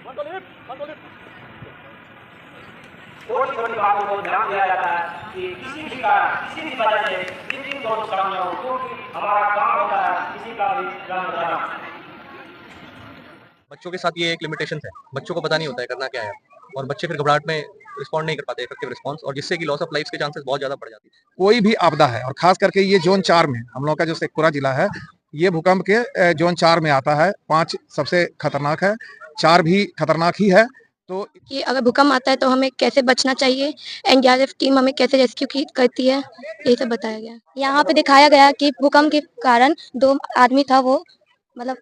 छोटी छोटी बातों को ध्यान दिया जाता है कि किसी भी वजह से इन दोनों खड़ा न हो, क्योंकि हमारा काम होता है किसी का भी जान बचाना। बच्चों के साथ ये एक लिमिटेशन है, बच्चों को पता नहीं होता है करना क्या है और बच्चे फिर घबराहट में रिस्पॉन्ड नहीं कर पाते इफेक्टिव रिस्पॉन्स, और जिससे कि लॉस ऑफ लाइफ के चांसेस बहुत ज्यादा बढ़ जाती है। कोई भी आपदा है और खास करके ये जोन 4 में, हम लोग का जो शेखपुरा जिला है ये भूकंप के जोन 4 में आता है। 5 सबसे खतरनाक है, 4 भी खतरनाक ही है। तो कि अगर भूकंप आता है तो हमें कैसे बचना चाहिए, एनडीआरएफ टीम हमें कैसे रेस्क्यू करती है, यही सब बताया गया। यहाँ पे दिखाया गया कि भूकंप के कारण 2 आदमी था, वो मतलब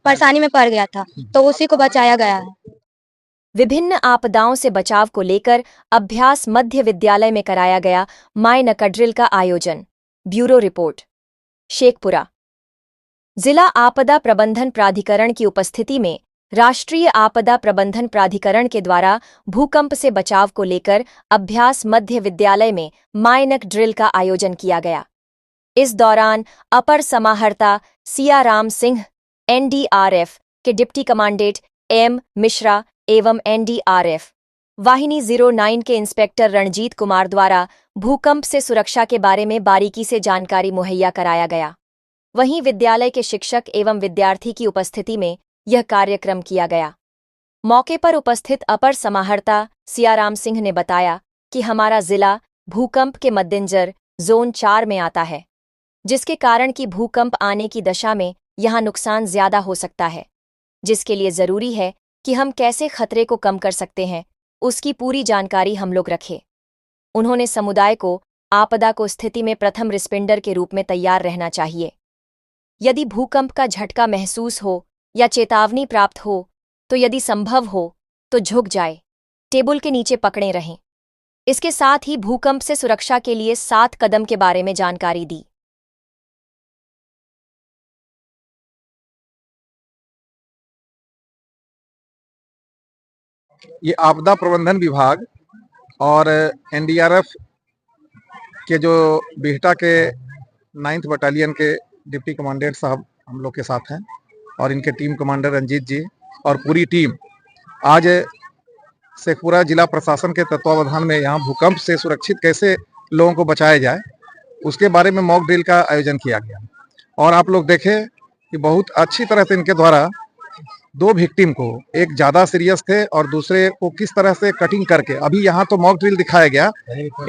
परेशानी में पड़ गया था, तो उसी को बचाया गया है। विभिन्न आपदाओं से बचाव को लेकर अभ्यास मध्य विद्यालय में कराया गया माई नका ड्रिल का आयोजन। Bureau report. शेखपुरा जिला आपदा प्रबंधन प्राधिकरण की उपस्थिति में राष्ट्रीय आपदा प्रबंधन प्राधिकरण के द्वारा भूकंप से बचाव को लेकर अभ्यास मध्य विद्यालय में माई नका ड्रिल का आयोजन किया गया। इस दौरान अपर समाहर्ता सियाराम सिंह, एनडीआरएफ के डिप्टी कमांडेंट एम मिश्रा एवं एनडीआरएफ वाहिनी 09 के इंस्पेक्टर रणजीत कुमार द्वारा भूकंप से सुरक्षा के बारे में बारीकी से जानकारी मुहैया कराया गया। वहीं विद्यालय के शिक्षक एवं विद्यार्थी की उपस्थिति में यह कार्यक्रम किया गया। मौके पर उपस्थित अपर समाहर्ता सियाराम सिंह ने बताया कि हमारा जिला भूकंप के मद्देनजर जोन 4 में आता है, जिसके कारण कि भूकंप आने की दशा में यहाँ नुकसान ज्यादा हो सकता है, जिसके लिए जरूरी है कि हम कैसे खतरे को कम कर सकते हैं, उसकी पूरी जानकारी हम लोग रखें। उन्होंने समुदाय को आपदा को स्थिति में प्रथम रिस्पॉन्डर के रूप में तैयार रहना चाहिए। यदि भूकंप का झटका महसूस हो या चेतावनी प्राप्त हो तो यदि संभव हो तो झुक जाए, टेबल के नीचे पकड़े रहें। इसके साथ ही भूकंप से सुरक्षा के लिए 7 कदम के बारे में जानकारी दी। ये आपदा प्रबंधन विभाग और एनडीआरएफ के जो बिहटा के 9th बटालियन के डिप्टी कमांडेंट साहब हम लोग के साथ हैं और इनके टीम कमांडर रंजीत जी और पूरी टीम आज शेखपुरा जिला प्रशासन के तत्वावधान में यहाँ भूकंप से सुरक्षित कैसे लोगों को बचाया जाए उसके बारे में मॉक ड्रिल का आयोजन किया गया। और आप लोग देखें कि बहुत अच्छी तरह से इनके द्वारा 2 विक्टिम को, एक ज़्यादा सीरियस थे और दूसरे को किस तरह से कटिंग करके, अभी यहाँ तो मॉक ड्रिल दिखाया गया,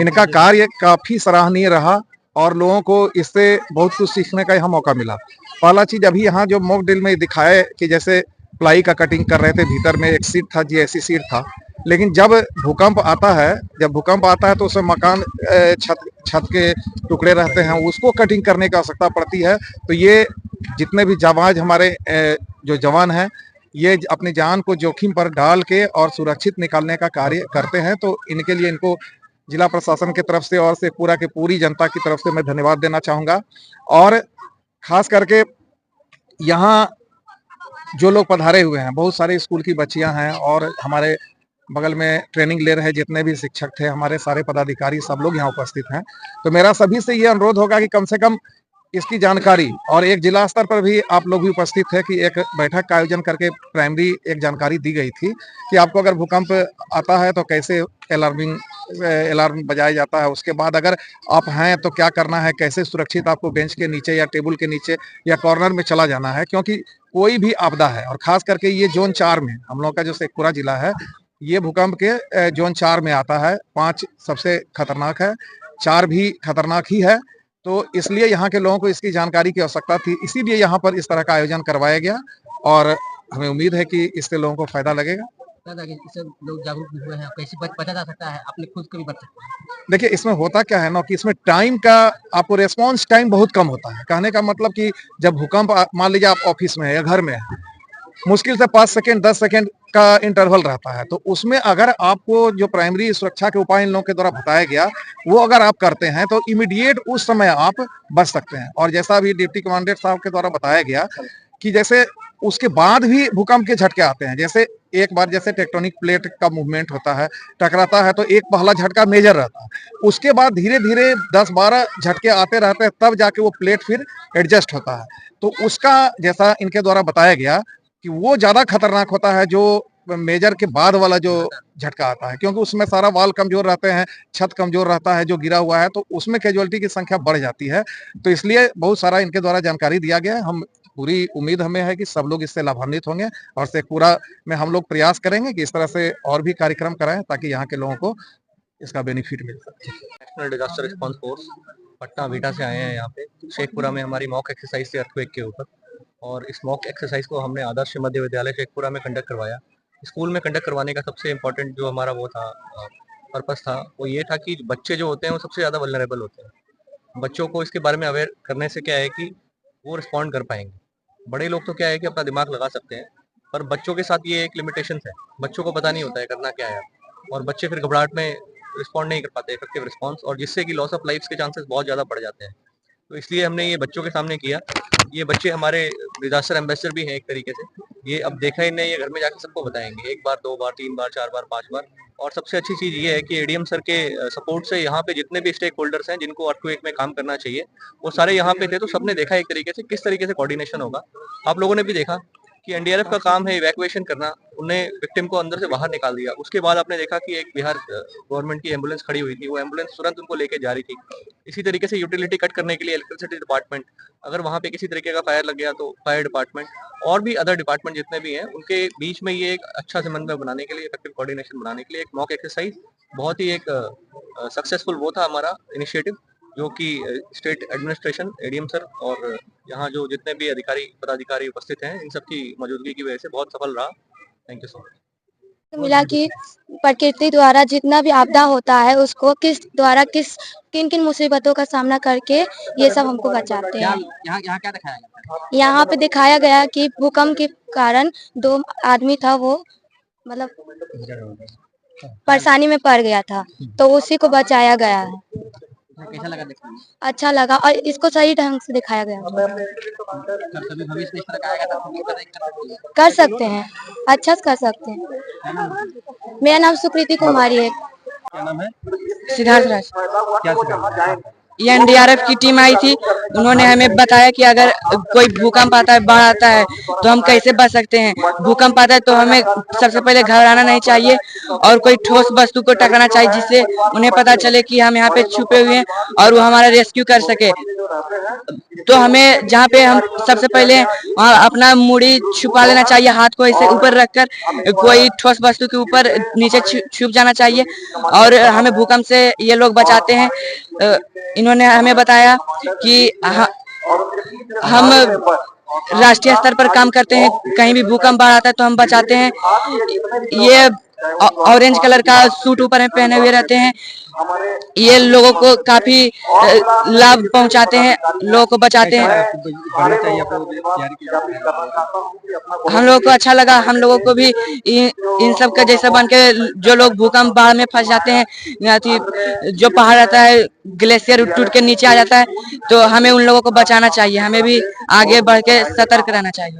इनका कार्य काफ़ी सराहनीय रहा और लोगों को इससे बहुत कुछ सीखने का यहाँ मौका मिला। पहला चीज़ अभी यहाँ जो मॉक ड्रिल में दिखाया कि जैसे प्लाई का कटिंग कर रहे थे, भीतर में एक सीट था, जीएससी सीट था, लेकिन जब भूकंप आता है तो उसमें मकान छत के टुकड़े रहते हैं, उसको कटिंग करने की आवश्यकता पड़ती है। तो ये जितने भी जाबाज हमारे जो जवान हैं, ये अपनी जान को जोखिम पर डाल के और सुरक्षित निकालने का कार्य करते हैं। तो इनके लिए इनको जिला प्रशासन की तरफ से और शेखपुरा के पूरी जनता की तरफ से मैं धन्यवाद देना चाहूँगा। और खास करके यहाँ जो लोग पधारे हुए हैं, बहुत सारे स्कूल की बच्चियां हैं और हमारे बगल में ट्रेनिंग ले रहे जितने भी शिक्षक थे, हमारे सारे पदाधिकारी, सब लोग यहाँ उपस्थित हैं। तो मेरा सभी से ये अनुरोध होगा कि कम से कम इसकी जानकारी, और एक जिला स्तर पर भी आप लोग भी उपस्थित है कि एक बैठक का आयोजन करके प्राइमरी एक जानकारी दी गई थी कि आपको अगर भूकंप आता है तो कैसे अलार्म बजाया जाता है, उसके बाद अगर आप हैं तो क्या करना है, कैसे सुरक्षित आपको बेंच के नीचे या टेबल के नीचे या कॉर्नर में चला जाना है, क्योंकि कोई भी आपदा है। और खास करके ये जोन 4 में, हम लोग का जो शेखपुरा जिला है ये भूकंप के जोन 4 में आता है। 5 सबसे खतरनाक है, 4 भी खतरनाक ही है। तो इसलिए यहाँ के लोगों को इसकी जानकारी की आवश्यकता थी, इसीलिए यहाँ पर इस तरह का आयोजन करवाया गया और हमें उम्मीद है कि इससे लोगों को फायदा लगेगा। इससे लोग जागरूक भी हुए हैं, कैसे बचा जा सकता है, अपने खुद को भी बच सकते हैं। देखिए, इसमें होता क्या है ना कि इसमें टाइम का आपको रेस्पॉन्स टाइम बहुत कम होता है। कहने का मतलब कि जब भूकंप, मान लीजिए आप ऑफिस में है या घर में है, मुश्किल से 5 सेकेंड 10 सेकेंड का इंटरवल रहता है। तो उसमें अगर आपको जो प्राइमरी सुरक्षा के उपाय इन लोगों के द्वारा बताया गया वो अगर आप करते हैं तो इमीडिएट उस समय आप बच सकते हैं। और जैसा भी डिप्टी कमांडेंट साहब के द्वारा बताया गया कि जैसे उसके बाद भी भूकंप के झटके आते हैं, जैसे एक बार जैसे टेक्टोनिक प्लेट का मूवमेंट होता है, टकराता है, तो एक पहला झटका मेजर रहता है, उसके बाद धीरे धीरे 10-12 झटके आते रहते हैं, तब जाके वो प्लेट फिर एडजस्ट होता है। तो उसका जैसा इनके द्वारा बताया गया कि वो ज़्यादा खतरनाक होता है जो मेजर के बाद वाला जो झटका आता है, क्योंकि उसमें सारा वाल कमज़ोर रहते हैं, छत कमज़ोर रहता है जो गिरा हुआ है, तो उसमें कैजुअलिटी की संख्या बढ़ जाती है। तो इसलिए बहुत सारा इनके द्वारा जानकारी दिया गया है। हम पूरी उम्मीद हमें है कि सब लोग इससे लाभान्वित होंगे और शेखपुरा में हम लोग प्रयास करेंगे कि इस तरह से और भी कार्यक्रम कराएँ ताकि यहाँ के लोगों को इसका बेनिफिट मिल सके। National disaster response force Patna beta से आए हैं यहाँ पे। शेखपुरा में हमारी मॉक एक्सरसाइज थी अर्थक्वेक के ऊपर, और इस मॉक एक्सरसाइज को हमने आदर्श मध्य विद्यालय शेखपुरा में कंडक्ट करवाया। स्कूल में कंडक्ट करवाने का सबसे इम्पोर्टेंट जो हमारा वो था पर्पस था, वो ये था कि बच्चे जो होते हैं वो सबसे ज़्यादा वल्नरेबल होते हैं। बच्चों को इसके बारे में अवेयर करने से क्या है कि वो रिस्पॉन्ड कर पाएंगे। बड़े लोग तो क्या है कि अपना दिमाग लगा सकते हैं, पर बच्चों के साथ ये एक लिमिटेशन है, बच्चों को पता नहीं होता है करना क्या है, और बच्चे फिर घबराहट में रिस्पॉन्ड नहीं कर पाते इफेक्टिव रिस्पॉन्स, और जिससे कि लॉस ऑफ लाइफ के चांसेस बहुत ज़्यादा बढ़ जाते हैं। तो इसलिए हमने ये बच्चों के सामने किया। ये बच्चे हमारे डिजास्टर एम्बेसडर भी हैं एक तरीके से। ये अब देखा ही नहीं, ये घर में जाके सबको बताएंगे, 1 बार 2 बार 3 बार 4 बार 5 बार। और सबसे अच्छी चीज़ ये है कि एडीएम सर के सपोर्ट से यहाँ पे जितने भी स्टेक होल्डर्स हैं जिनको अर्थक्वेक में काम करना चाहिए, वो सारे यहाँ पे थे। तो सबने देखा एक तरीके से किस तरीके से कोऑर्डिनेशन होगा। आप लोगों ने भी देखा कि एनडीआरएफ का काम है इवैक्यूएशन करना, उन्हें विक्टिम को अंदर से बाहर निकाल दिया। उसके बाद आपने देखा कि एक बिहार गवर्नमेंट की एम्बुलेंस खड़ी हुई थी, वो एम्बुलेंस तुरंत उनको लेके जा रही थी। इसी तरीके से यूटिलिटी कट करने के लिए इलेक्ट्रिसिटी डिपार्टमेंट, अगर वहाँ पे किसी तरीके का फायर लग गया तो फायर डिपार्टमेंट और भी अदर डिपार्टमेंट जितने भी हैं, उनके बीच में ये एक अच्छा समन्वय बनाने के लिए, इफेक्टिव कोऑर्डिनेशन बनाने के लिए एक मॉक एक्सरसाइज बहुत ही एक सक्सेसफुल वो था हमारा इनिशिएटिव, जो कि स्टेट एडमिनिस्ट्रेशन, एडीएम सर और यहाँ जो जितने भी अधिकारी पदाधिकारी उपस्थित हैं, इन सबकी मौजूदगी की वजह से बहुत सफल रहा। Thank you so much. मिला कि प्रकृति द्वारा जितना भी आपदा होता है उसको किन किन मुसीबतों का सामना करके ये सब हमको बचाते हैं। यहाँ यहाँ क्या दिखाया गया? यहाँ पे दिखाया गया कि भूकंप के कारण 2 आदमी था, वो मतलब परेशानी में पड़ गया था, तो उसी को बचाया गया है। कैसा लगा देखने में? अच्छा लगा, और इसको सही ढंग से दिखाया गया है। कभी भविष्य में इस तरह का आएगा तो हम कर सकते हैं, अच्छा से कर सकते हैं। मेरा नाम सुकृति कुमारी है। क्या नाम है? सिद्धार्थ राज। क्या सिखा? ये एनडीआरएफ की टीम आई थी, उन्होंने हमें बताया कि अगर कोई भूकंप आता है, बाढ़ आता है, तो हम कैसे बच सकते हैं। भूकंप आता है तो हमें सबसे पहले घबराना नहीं चाहिए और कोई ठोस वस्तु को टकराना चाहिए, जिससे उन्हें पता चले कि हम यहाँ पे छुपे हुए हैं और वो हमारा रेस्क्यू कर सके। तो हमें जहाँ पे हम सबसे पहले अपना मुड़ी छुपा लेना चाहिए, हाथ को ऐसे ऊपर रखकर कोई ठोस वस्तु के ऊपर नीचे छुप जाना चाहिए, और हमें भूकंप से ये लोग बचाते हैं। इन्होंने हमें बताया कि हम राष्ट्रीय स्तर पर काम करते हैं, कहीं भी भूकंप बाढ़ आता है तो हम बचाते हैं। ये ऑरेंज कलर का सूट ऊपर में पहने हुए रहते हैं, ये लोगों को काफी लाभ पहुंचाते हैं, लोगों को बचाते हैं। हम लोगों को अच्छा लगा, हम लोगों को भी इन सब का जैसा बन के, जो लोग भूकंप बाढ़ में फंस जाते हैं, जो पहाड़ रहता है ग्लेशियर टूट के नीचे आ जाता है, तो हमें उन लोगों को बचाना चाहिए, हमें भी आगे बढ़ के सतर्क रहना चाहिए।